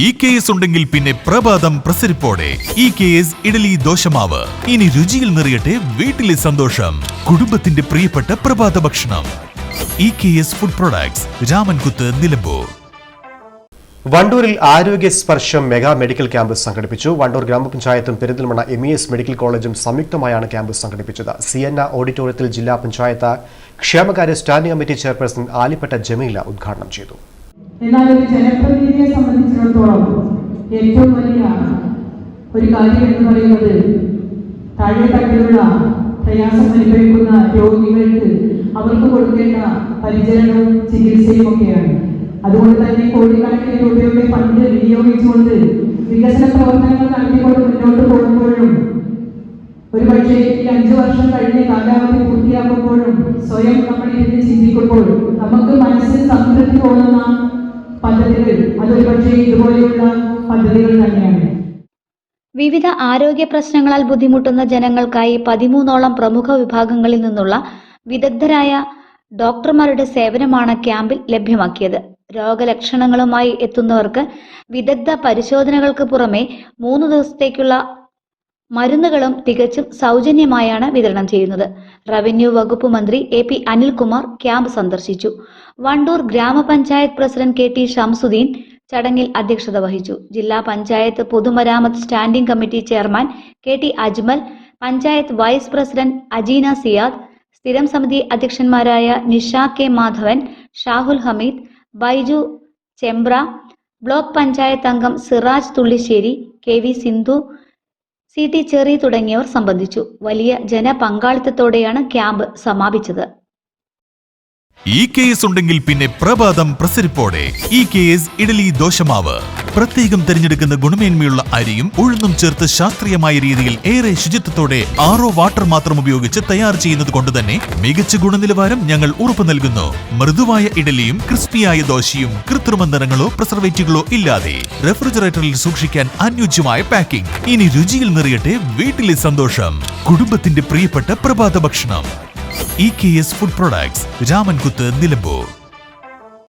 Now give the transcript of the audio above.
EKS ഉണ്ടെങ്കിൽ പിന്നെ പ്രഭാതം പ്രസരിപ്പോടെ. EKS ഇഡലി ദോശമാവ് ഇനി രുചിയിൽ നിറയട്ടെ വീട്ടിലെ സന്തോഷം. കുടുംബത്തിന്റെ പ്രിയപ്പെട്ട പ്രഭാത ഭക്ഷണം. EKS food products, Ramankuthu, Nilambur. വണ്ടൂരിൽ ആരോഗ്യ സ്പർശം മെഗാ മെഡിക്കൽ ക്യാമ്പ് സംഘടിപ്പിച്ചു. വണ്ടൂർ ഗ്രാമപഞ്ചായത്തും പെരിന്തൽമണ്ണ MES മെഡിക്കൽ കോളേജും സംയുക്തമായാണ് ക്യാമ്പ് സംഘടിപ്പിച്ചത്. സിയന്ന ഓഡിറ്റോറിയത്തിൽ ജില്ലാ പഞ്ചായത്ത് ക്ഷേമകാര്യ standing committee chairperson Alippatta Jameela ഉദ്ഘാടനം ചെയ്തു. എന്നാൽ ഒരു ജനപ്രതിനിധിയെ സംബന്ധിച്ചിടത്തോളം ഏറ്റവും വലിയ ഒരു കാര്യം എന്ന് പറയുന്നത് താഴെത്തട്ടിലുള്ള പ്രയാസം അനുഭവിക്കുന്ന രോഗികൾക്ക് അവർക്ക് കൊടുക്കേണ്ട പരിചരണവും ചികിത്സയും ഒക്കെയാണ്. അതുകൊണ്ട് തന്നെ കോടിക്കണക്കിന് രൂപയുടെ ഫണ്ട് വിനിയോഗിച്ചുകൊണ്ട് വികസന പ്രവർത്തനങ്ങൾ നടത്തിക്കൊണ്ട് മുന്നോട്ട് പോകുമ്പോഴും ഒരുപക്ഷെ ഈ 5 വർഷം കഴിഞ്ഞ് കാലാവധി പൂർത്തിയാക്കുമ്പോഴും സ്വയം നമ്മൾ ഇരുന്ന് ചിന്തിക്കുമ്പോൾ നമുക്ക് മനസ്സിൽ സംതൃപ്തി തോന്നുന്ന പദ്ധതികൾ അതൊരു പക്ഷേ ഇതുപോലെയുള്ള പദ്ധതികൾ തന്നെയാണ്. വിവിധ ആരോഗ്യ പ്രശ്നങ്ങളാൽ ബുദ്ധിമുട്ടുന്ന ജനങ്ങൾക്കായി 13ഓളം പ്രമുഖ വിഭാഗങ്ങളിൽ നിന്നുള്ള വിദഗ്ധരായ ഡോക്ടർമാരുടെ സേവനമാണ് ക്യാമ്പിൽ ലഭ്യമാക്കിയത്. രോഗലക്ഷണങ്ങളുമായി എത്തുന്നവർക്ക് വിദഗ്ധ പരിശോധനകൾക്ക് പുറമെ 3 ദിവസത്തേക്കുള്ള മരുന്നുകളും തികച്ചും സൗജന്യമായാണ് വിതരണം ചെയ്യുന്നത്. റവന്യൂ വകുപ്പ് മന്ത്രി AP അനിൽകുമാർ ക്യാമ്പ് സന്ദർശിച്ചു. വണ്ടൂർ ഗ്രാമപഞ്ചായത്ത് പ്രസിഡന്റ് KT ഷംസുദ്ദീൻ ചടങ്ങിൽ അധ്യക്ഷത വഹിച്ചു. ജില്ലാ പഞ്ചായത്ത് പൊതുമരാമത്ത് standing committee chairman KT Ajmal, panchayat vice president Ajeena Siyad, സ്ഥിരം സമിതി അധ്യക്ഷന്മാരായ നിഷ K മാധവൻ, ഷാഹുൽ ഹമീദ്, ബൈജു ചെമ്പ്ര, ബ്ലോക്ക് പഞ്ചായത്ത് അംഗം സിറാജ് തുള്ളിശ്ശേരി, KV സിന്ധു, CT ചെറി തുടങ്ങിയവർ സംബന്ധിച്ചു. വലിയ ജനപങ്കാളിത്തത്തോടെയാണ് ക്യാമ്പ് സമാപിച്ചത്. EKS ഉണ്ടെങ്കിൽ പിന്നെ പ്രഭാതം പ്രസരിപ്പോടെ. EKS ഇഡലി ദോശമാവ് പ്രത്യേകം തിരഞ്ഞെടുക്കുന്ന ഗുണമേന്മയുള്ള അരിയും ഉഴുന്നും ചേർത്ത് ശാസ്ത്രീയമായ രീതിയിൽ ഏറെ ശുചിത്വത്തോടെ RO വാട്ടർ മാത്രം ഉപയോഗിച്ച് തയ്യാർ ചെയ്യുന്നത് കൊണ്ട് തന്നെ മികച്ച ഗുണനിലവാരം ഞങ്ങൾ ഉറപ്പു നൽകുന്നു. മൃദുവായ ഇഡലിയും ക്രിസ്പിയായ ദോശയും കൃത്രിമ നിറങ്ങളോ പ്രിസർവേറ്റീവുകളോ ഇല്ലാതെ റെഫ്രിജറേറ്ററിൽ സൂക്ഷിക്കാൻ അനുയോജ്യമായ പാക്കിംഗ്. ഇനി രുചിയിൽ നിറയട്ടെ വീട്ടിലെ സന്തോഷം. കുടുംബത്തിന്റെ പ്രിയപ്പെട്ട പ്രഭാത ഭക്ഷണം. EKS food products, Ramankuthu, Nilambur.